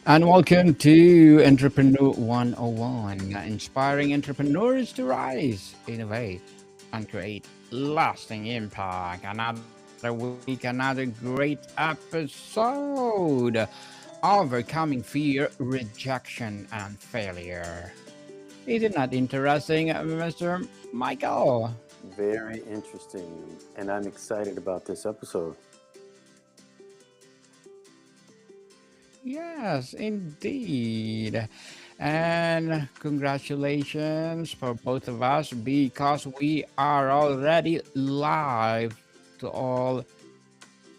And welcome to Entrepreneur 101, inspiring entrepreneurs to rise, innovate, and create lasting impact. Another week, another great episode. Overcoming fear, rejection, and failure. Is it not interesting, Mr. Michael? Very interesting, and I'm excited about this episode. Yes, indeed. And congratulations for both of us because we are already live to all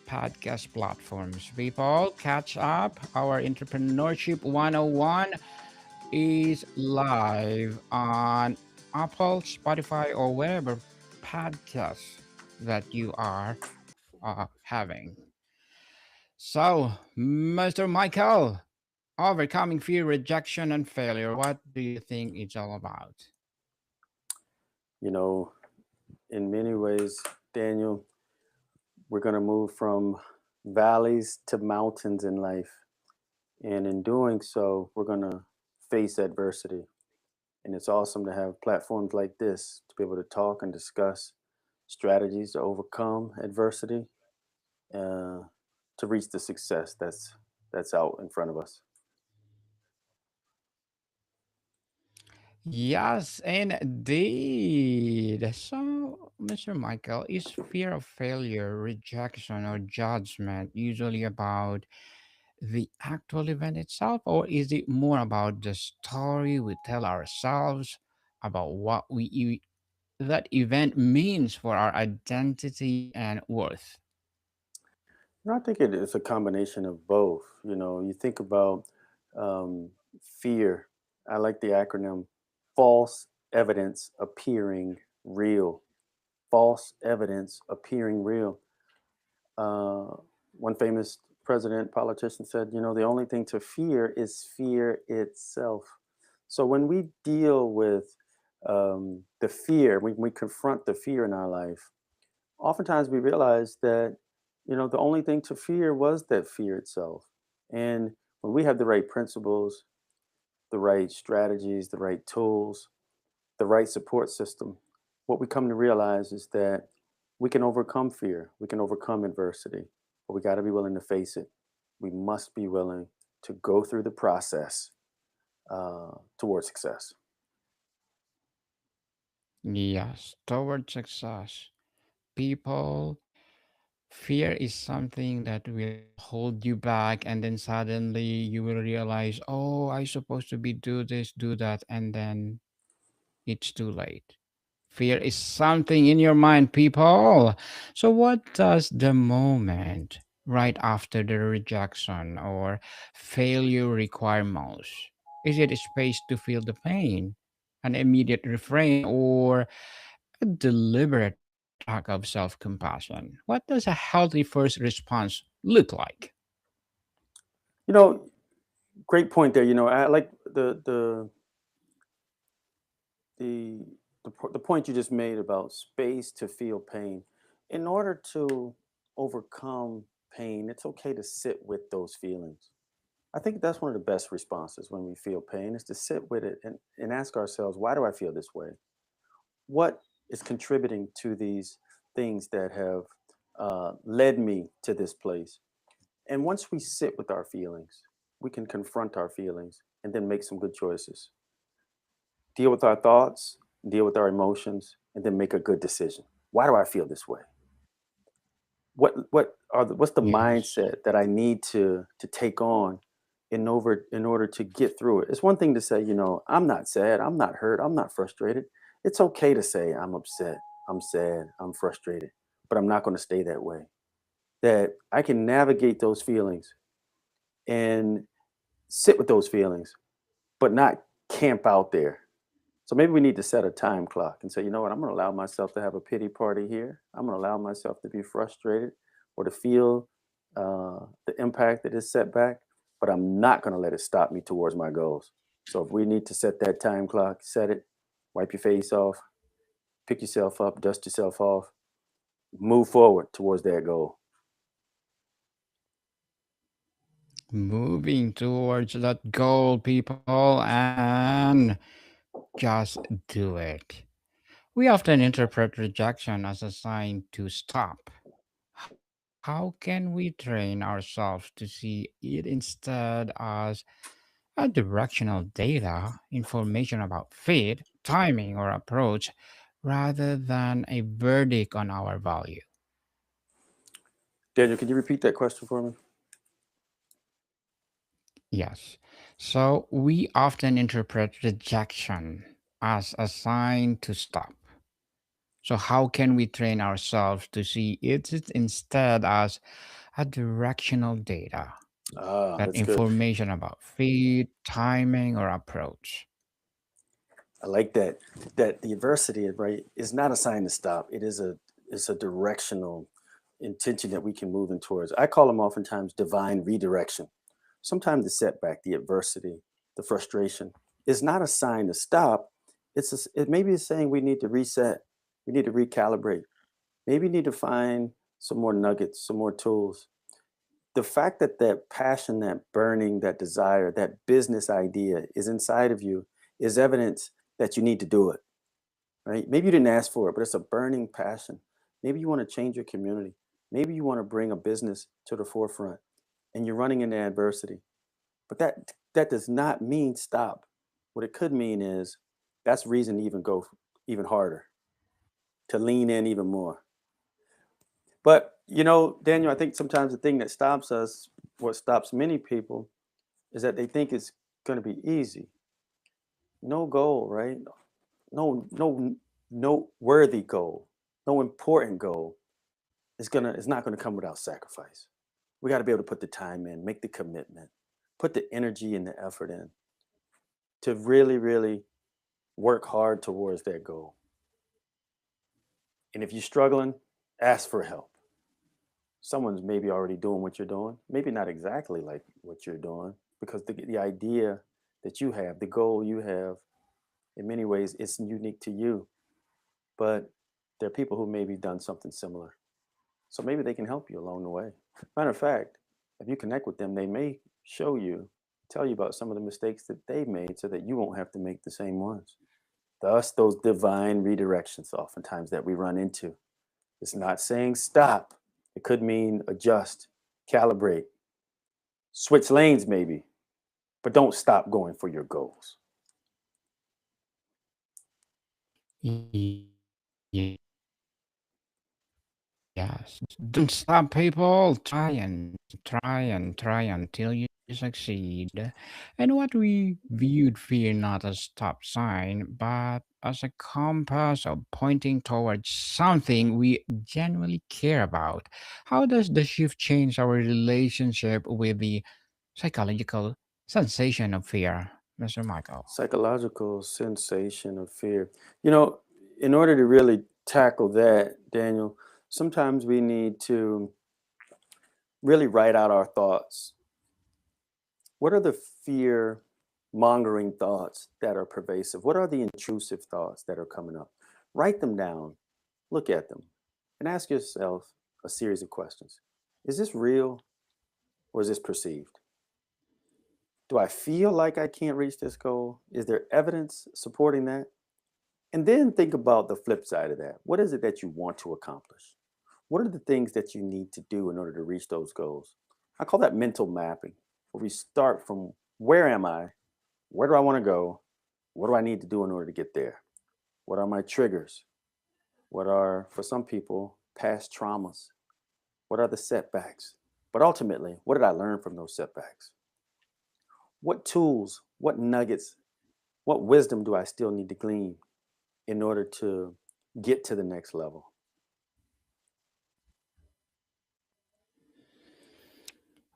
podcast platforms. People, catch up. Our Entrepreneurship 101 is live on Apple, Spotify, or wherever podcasts that you are having. So, Mr. Michael, overcoming fear, rejection, and failure. What do you think it's all about? You know, in many ways, Daniel, we're going to move from valleys to mountains in life. And in doing so, we're going to face adversity. And it's awesome to have platforms like this to be able to talk and discuss strategies to overcome adversity, uh, to reach the success that's out in front of us. Yes, indeed. So, Mr. Michael, is fear of failure, rejection, or judgment usually about the actual event itself, or is it more about the story we tell ourselves about what that event means for our identity and worth? I think it is a combination of both. You think about um, fear. I like the acronym false evidence appearing real. False evidence appearing real. Uh, One famous president, politician said, the only thing to fear is fear itself. So when we deal with the fear, when we confront the fear in our life, oftentimes we realize that the only thing to fear was that fear itself. And when we have the right principles, the right strategies, the right tools, the right support system, what we come to realize is that we can overcome fear, we can overcome adversity, but we got to be willing to face it. We must be willing to go through the process towards success. Yes, toward success. People, fear is something that will hold you back, and then suddenly you will realize, oh, I supposed to be do this, do that, and then it's too late. Fear is something in your mind, people. So, what does the moment right after the rejection or failure require most? Is it a space to feel the pain, an immediate refrain, or a deliberate act of self compassion? What does a healthy first response look like? You know, Great point there. I like the the point you just made about space to feel pain. In order to overcome pain, it's okay to sit with those feelings. I think that's one of the best responses when we feel pain is to sit with it and ask ourselves, why do I feel this way? What is contributing to these things that have led me to this place? And once we sit with our feelings, we can confront our feelings and then make some good choices. Deal with our thoughts, deal with our emotions, and then make a good decision. Why do I feel this way? What's the Yes. mindset that I need to take on in order to get through it? It's one thing to say, I'm not sad, I'm not hurt, I'm not frustrated. It's okay to say I'm upset, I'm sad, I'm frustrated, but I'm not going to stay that way. That I can navigate those feelings and sit with those feelings, but not camp out there. So maybe we need to set a time clock and say, you know what, I'm going to allow myself to have a pity party here. I'm going to allow myself to be frustrated or to feel the impact of this setback, but I'm not going to let it stop me towards my goals. So if we need to set that time clock, set it, wipe your face off, pick yourself up, dust yourself off, move forward towards that goal. Moving towards that goal, people, and just do it. We often interpret rejection as a sign to stop. How can we train ourselves to see it instead as a directional data, information about fit, timing, or approach, rather than a verdict on our value? Daniel, can you repeat that question for me? Yes. So we often interpret rejection as a sign to stop. So, how can we train ourselves to see it instead as a directional data, Ah, that that's good. information about feed, timing, or approach? I like that. That the adversity, right, is not a sign to stop. It's a directional intention that we can move in towards. I call them oftentimes divine redirection. Sometimes the setback, the adversity, the frustration is not a sign to stop. It maybe it's saying we need to reset, we need to recalibrate, maybe need to find some more nuggets, some more tools. The fact that that passion, that burning, that desire, that business idea is inside of you is evidence that you need to do it, right? Maybe you didn't ask for it, but it's a burning passion. Maybe you want to change your community. Maybe you want to bring a business to the forefront and you're running into adversity. But that does not mean stop. What it could mean is that's reason to even go even harder, to lean in even more. But Daniel, I think sometimes the thing that stops us, what stops many people, is that they think it's going to be easy. No goal, right? No worthy goal, no important goal is not gonna come without sacrifice. We got to be able to put the time in, make the commitment, put the energy and the effort in to really, really work hard towards that goal. And if you're struggling, ask for help. Someone's maybe already doing what you're doing, maybe not exactly like what you're doing, because the idea that you have, the goal you have, in many ways, it's unique to you. But there are people who maybe done something similar. So maybe they can help you along the way. Matter of fact, if you connect with them, they may show you, tell you about some of the mistakes that they've made so that you won't have to make the same ones. Thus, those divine redirections, oftentimes, that we run into. It's not saying stop, it could mean adjust, calibrate, switch lanes, maybe, but don't stop going for your goals. Yes. Don't stop, people. Try until you succeed. And what we viewed fear not as stop sign, but as a compass of pointing towards something we genuinely care about. How does the shift change our relationship with the psychological sensation of fear, Mr. Michael? Psychological sensation of fear. You know, in order to really tackle that, Daniel, sometimes we need to really write out our thoughts. What are the fear mongering thoughts that are pervasive? What are the intrusive thoughts that are coming up? Write them down, look at them, and ask yourself a series of questions. Is this real or is this perceived? Do I feel like I can't reach this goal? Is there evidence supporting that? And then think about the flip side of that. What is it that you want to accomplish? What are the things that you need to do in order to reach those goals? I call that mental mapping, where we start from where am I? Where do I want to go? What do I need to do in order to get there? What are my triggers? What are, for some people, past traumas? What are the setbacks? But ultimately, what did I learn from those setbacks? What tools, what nuggets, what wisdom do I still need to glean in order to get to the next level?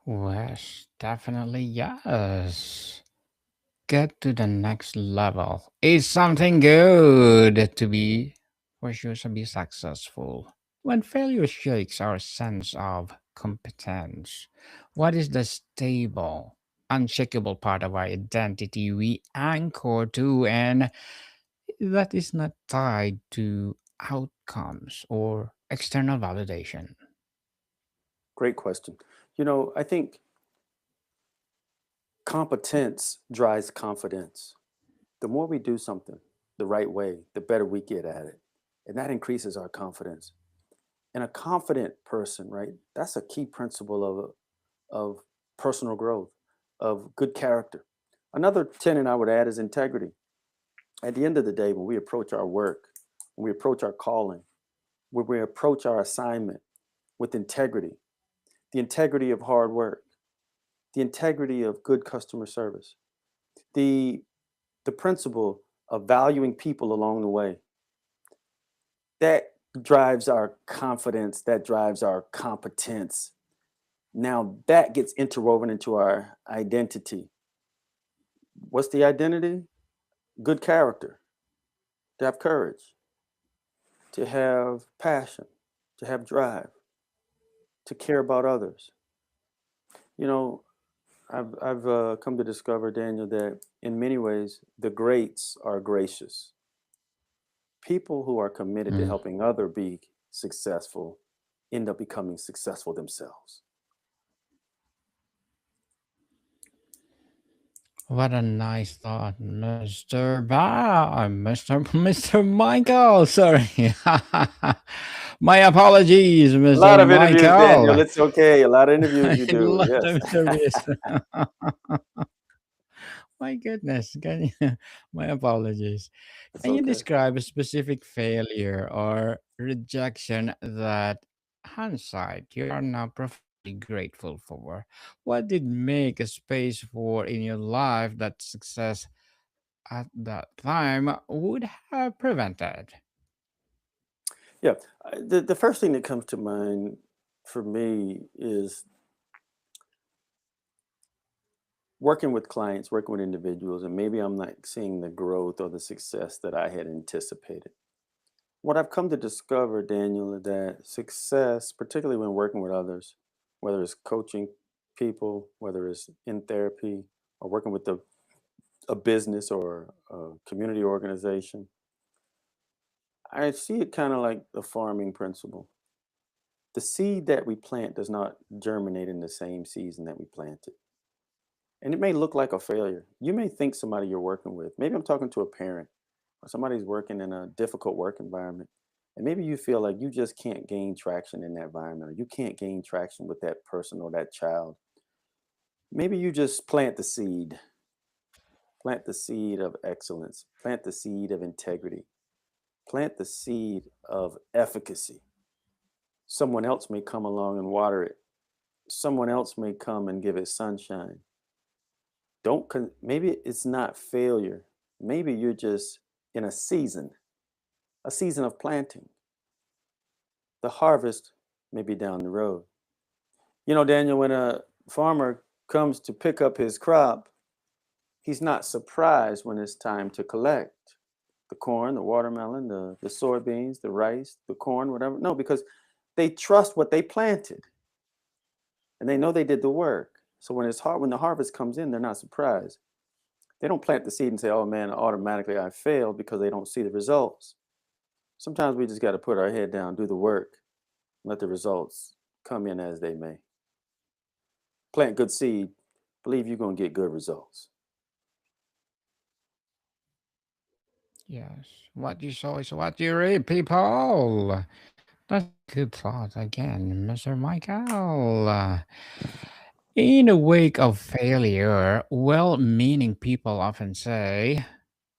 Yes, definitely yes. Get to the next level. It's something good to be, for sure, to be successful. When failure shakes our sense of competence, what is the stable, unshakable part of our identity we anchor to and that is not tied to outcomes or external validation? Great question. I think Competence drives confidence. The more we do something the right way, the better we get at it. And that increases our confidence. And a confident person, right? That's a key principle of personal growth, of good character. Another tenet I would add is integrity. At the end of the day, when we approach our work, when we approach our calling, when we approach our assignment with integrity, the integrity of hard work, the integrity of good customer service, the the principle of valuing people along the way, that drives our confidence, that drives our competence. Now that gets interwoven into our identity. What's the identity? Good character, to have courage, to have passion, to have drive, to care about others. You know, I've come to discover, Daniel, that in many ways the greats are gracious. People who are committed to Mm. helping other be successful end up becoming successful themselves. What a nice thought, Mr. Mr. Michael. Sorry. My apologies, A Mr. lot of interviews, Daniel. Michael. It's okay. A lot of interviews A you do. lot Yes, of service. My goodness. My apologies. it's Can you okay. describe a specific failure or rejection that hindsight you are now profoundly grateful for? What did make a space for in your life that success at that time would have prevented? Yeah, the first thing that comes to mind for me is working with clients, working with individuals, and maybe I'm not seeing the growth or the success that I had anticipated. What I've come to discover, Daniel, is that success, particularly when working with others, whether it's coaching people, whether it's in therapy, or working with a business or a community organization, I see it kind of like the farming principle. The seed that we plant does not germinate in the same season that we plant it. And it may look like a failure. You may think somebody you're working with, maybe I'm talking to a parent or somebody's working in a difficult work environment. And maybe you feel like you just can't gain traction in that environment or you can't gain traction with that person or that child. Maybe you just plant the seed of excellence, plant the seed of integrity, plant the seed of efficacy. Someone else may come along and water it. Someone else may come and give it sunshine. Maybe it's not failure. Maybe you're just in a season of planting. The harvest may be down the road. You know, Daniel, when a farmer comes to pick up his crop, he's not surprised when it's time to collect the corn, the watermelon, the soybeans, the rice, the corn, whatever. No, because they trust what they planted and they know they did the work. So when the harvest comes in, they're not surprised. They don't plant the seed and say, "Oh man, automatically I failed," because they don't see the results. Sometimes we just got to put our head down, do the work, let the results come in as they may. Plant good seed, believe you're going to get good results. Yes. What you sow is what you reap, people. That's a good thought again, Mr. Michael. In the wake of failure, well meaning people often say,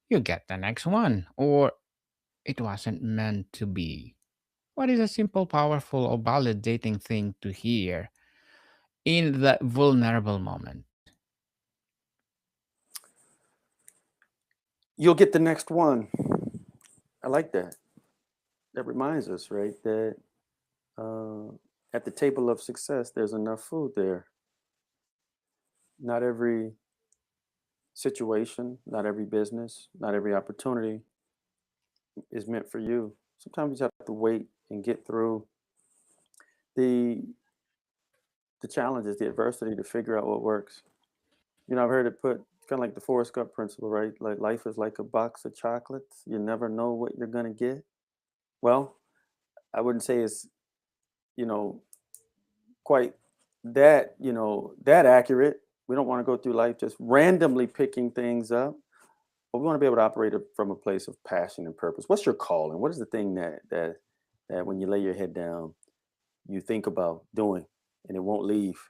you get the next one, or it wasn't meant to be. What is a simple, powerful, or validating thing to hear in that vulnerable moment? You'll get the next one. I like that. That reminds us, right, that uh, at the table of success, there's enough food there. Not every situation, not every business, not every opportunity is meant for you. Sometimes you just have to wait and get through the the challenges, the adversity to figure out what works. You know, I've heard it put kind of like the Forrest Gump principle, right? Like life is like a box of chocolates. You never know what you're gonna get. Well, I wouldn't say it's, you know, quite that, that accurate. We don't want to go through life just randomly picking things up, but we want to be able to operate from a place of passion and purpose. What's your calling? What is the thing that when you lay your head down, you think about doing and it won't leave?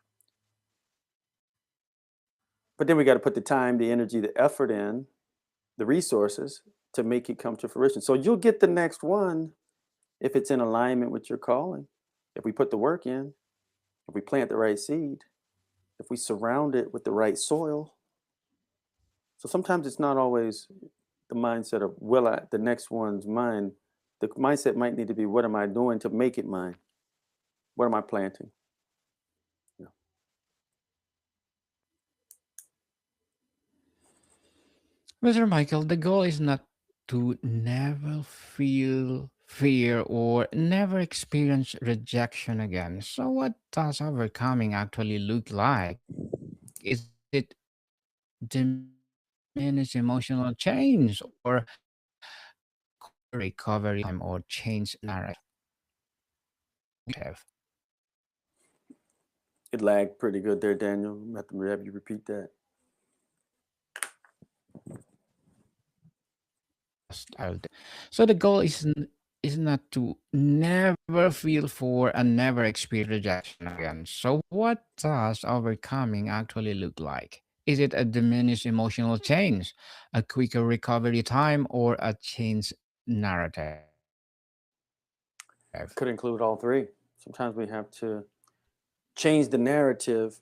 But then we got to put the time, the energy, the effort in, the resources to make it come to fruition. So you'll get the next one if it's in alignment with your calling. If we put the work in, if we plant the right seed, if we surround it with the right soil. So sometimes it's not always the mindset of, will I, the next one's mine. The mindset might need to be, what am I doing to make it mine? What am I planting? Yeah. Mr. Michael, the goal is not to never feel fear or never experience rejection again. So, what does overcoming actually look like? Is it diminish emotional change or quicker recovery time or change narrative? It lagged pretty good there, Daniel. I'm have to have you repeat that. So the goal is not to never feel for and never experience rejection again. So what does overcoming actually look like? Is it a diminished emotional change, a quicker recovery time, or a change narrative? Could include all three. Sometimes we have to change the narrative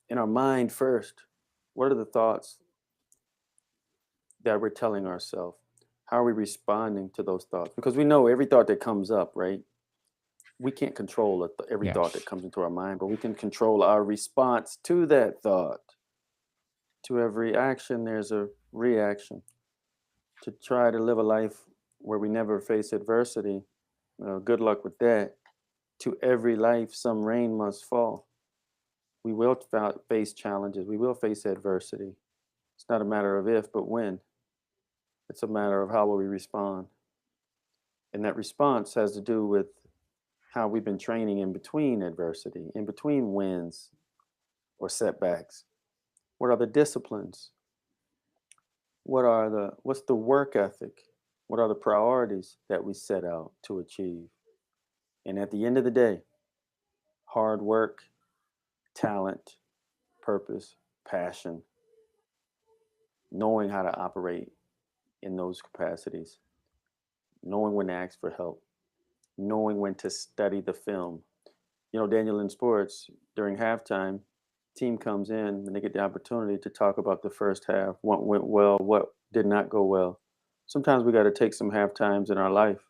in our mind first. What are the thoughts that we're telling ourselves? How are we responding to those thoughts? Because we know every thought that comes up, right? We can't control every thought that Yes. comes into our mind, but we can control our response to that thought. To every action, there's a reaction. To try to live a life where we never face adversity, good luck with that. To every life, some rain must fall. We will face challenges. We will face adversity. It's not a matter of if, but when. It's a matter of how will we respond. And that response has to do with how we've been training in between adversity, in between wins or setbacks. What are the disciplines? What's the work ethic? What are the priorities that we set out to achieve? And at the end of the day, hard work, talent, purpose, passion, knowing how to operate in those capacities, knowing when to ask for help, knowing when to study the film. Daniel, in sports, during halftime, team comes in and they get the opportunity to talk about the first half, what went well, what did not go well. Sometimes we got to take some half times in our life.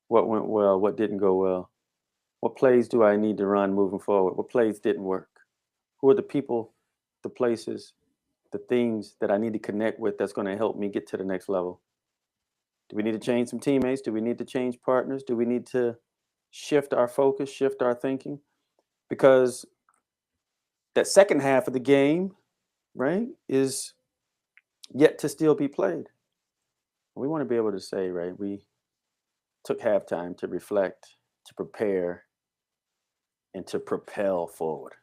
What went well, what didn't go well. What plays do I need to run moving forward? What plays didn't work? Who are the people, the places, the things that I need to connect with that's going to help me get to the next level? Do we need to change some teammates? Do we need to change partners? Do we need to shift our focus, shift our thinking? Because that second half of the game, right, is yet to still be played. We want to be able to say, right, we took halftime to reflect, to prepare, and to propel forward.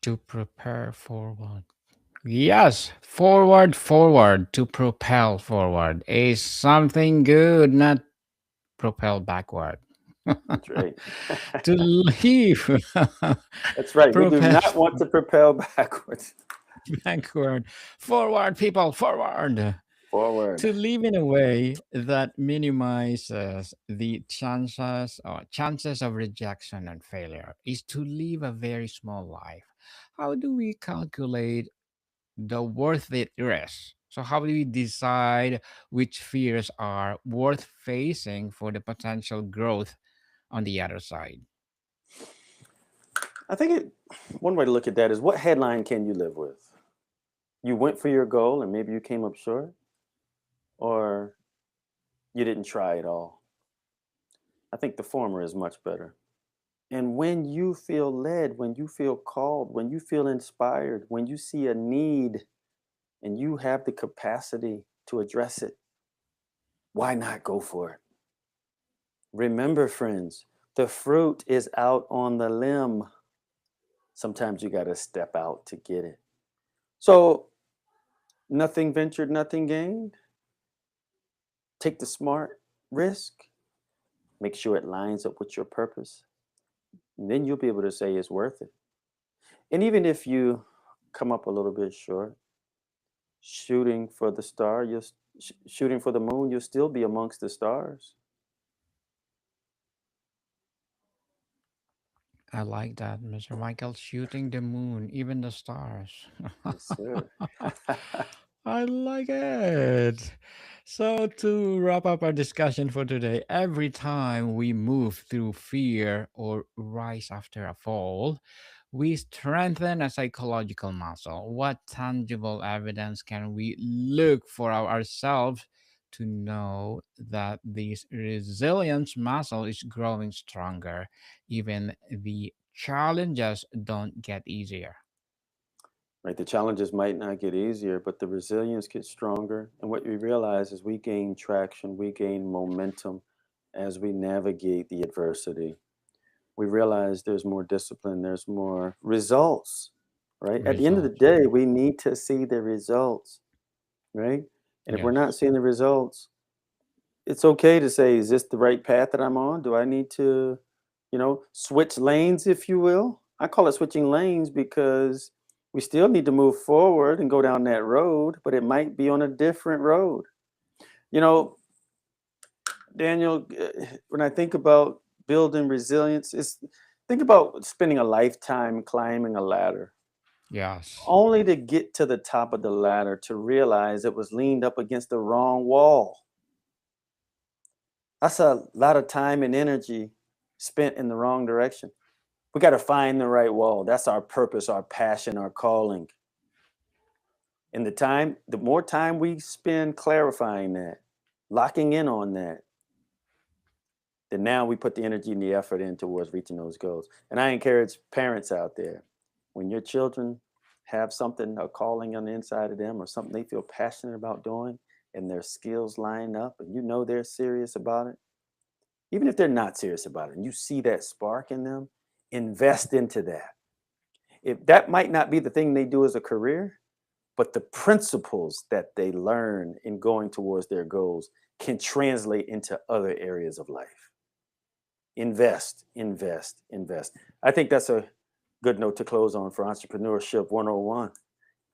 To prepare forward. Yes, forward, forward, to propel forward is something good, not propel backward. That's right. To leave, That's right. We do propel not want to propel backwards. backward, forward, people, forward. Forward. To live in a way that minimizes the chances of rejection and failure is to live a very small life. How do we calculate the worth it risk? So how do we decide which fears are worth facing for the potential growth on the other side? I think one way to look at that is, what headline can you live with? You went for your goal and maybe you came up short, or you didn't try at all. I think the former is much better. And when you feel led, when you feel called, when you feel inspired, when you see a need and you have the capacity to address it, why not go for it? Remember, friends, The fruit is out on the limb. Sometimes you got to step out to get it. So, nothing ventured, nothing gained. Take the smart risk. Make sure it lines up with your purpose. And then you'll be able to say it's worth it. And even if you come up a little bit short, shooting for the star, shooting for the moon, you'll still be amongst the stars. I like that, Mr. Michael. Shooting the moon, even the stars. Yes, sir. I like it. So, to wrap up our discussion for today, every time we move through fear or rise after a fall, we strengthen a psychological muscle. What tangible evidence can we look for ourselves to know that this resilience muscle is growing stronger? Even the challenges don't get easier. Right, the challenges might not get easier, but the resilience gets stronger. And what we realize is we gain traction, we gain momentum as we navigate the adversity. We realize there's more discipline, there's more results, right? At the end of the Results, day, right? we need to see the results, right? And if we're not Yes. seeing the results, it's okay to say, is this the right path that I'm on? Do I need to, switch lanes, if you will? I call it switching lanes because we still need to move forward and go down that road, but it might be on a different road. You know, Daniel, when I think about building resilience, think about spending a lifetime climbing a ladder, Yes. only to get to the top of the ladder to realize it was leaned up against the wrong wall. That's a lot of time and energy spent in the wrong direction. We got to find the right wall. That's our purpose, our passion, our calling. And the more time we spend clarifying that, locking in on that, then now we put the energy and the effort in towards reaching those goals. And I encourage parents out there, when your children have something, a calling on the inside of them or something they feel passionate about doing and their skills line up and you know they're serious about it, even if they're not serious about it and you see that spark in them, invest into that. If that might not be the thing they do as a career, but the principles that they learn in going towards their goals can translate into other areas of life. Invest, invest, invest. I think that's a good note to close on for Entrepreneurship 101.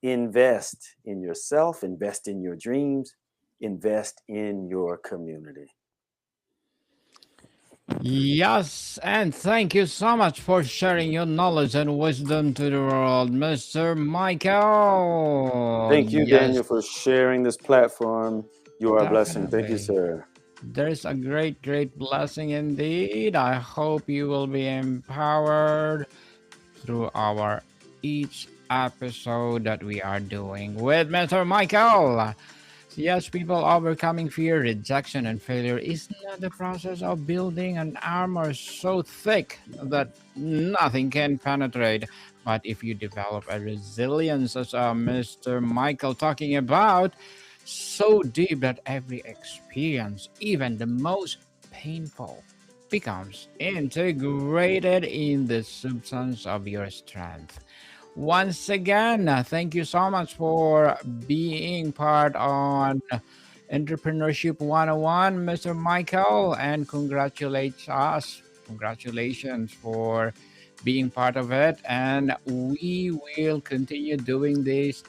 Invest in yourself, invest in your dreams, invest in your community. Yes, and thank you so much for sharing your knowledge and wisdom to the world, Mr. Michael. Thank you, Yes, Daniel, for sharing this platform. You are a blessing. Thank you, definitely. sir. There's a great, great blessing indeed. I hope you will be empowered through our each episode that we are doing with Mr. Michael. Yes, people, overcoming fear, rejection, and failure is not the process of building an armor so thick that nothing can penetrate. But if you develop a resilience, as Mr. Michael talking about, so deep that every experience, even the most painful, becomes integrated in the substance of your strength. Once again, thank you so much for being part on Entrepreneurship 101, Mr. Michael, and congratulate us. Congratulations for being part of it. And we will continue doing this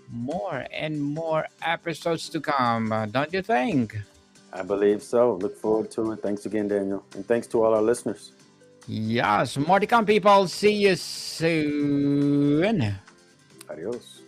more and more episodes to come. Don't you think? I believe so. Look forward to it. Thanks again, Daniel. And thanks to all our listeners. Yes, more to come, people. See you soon. Adios.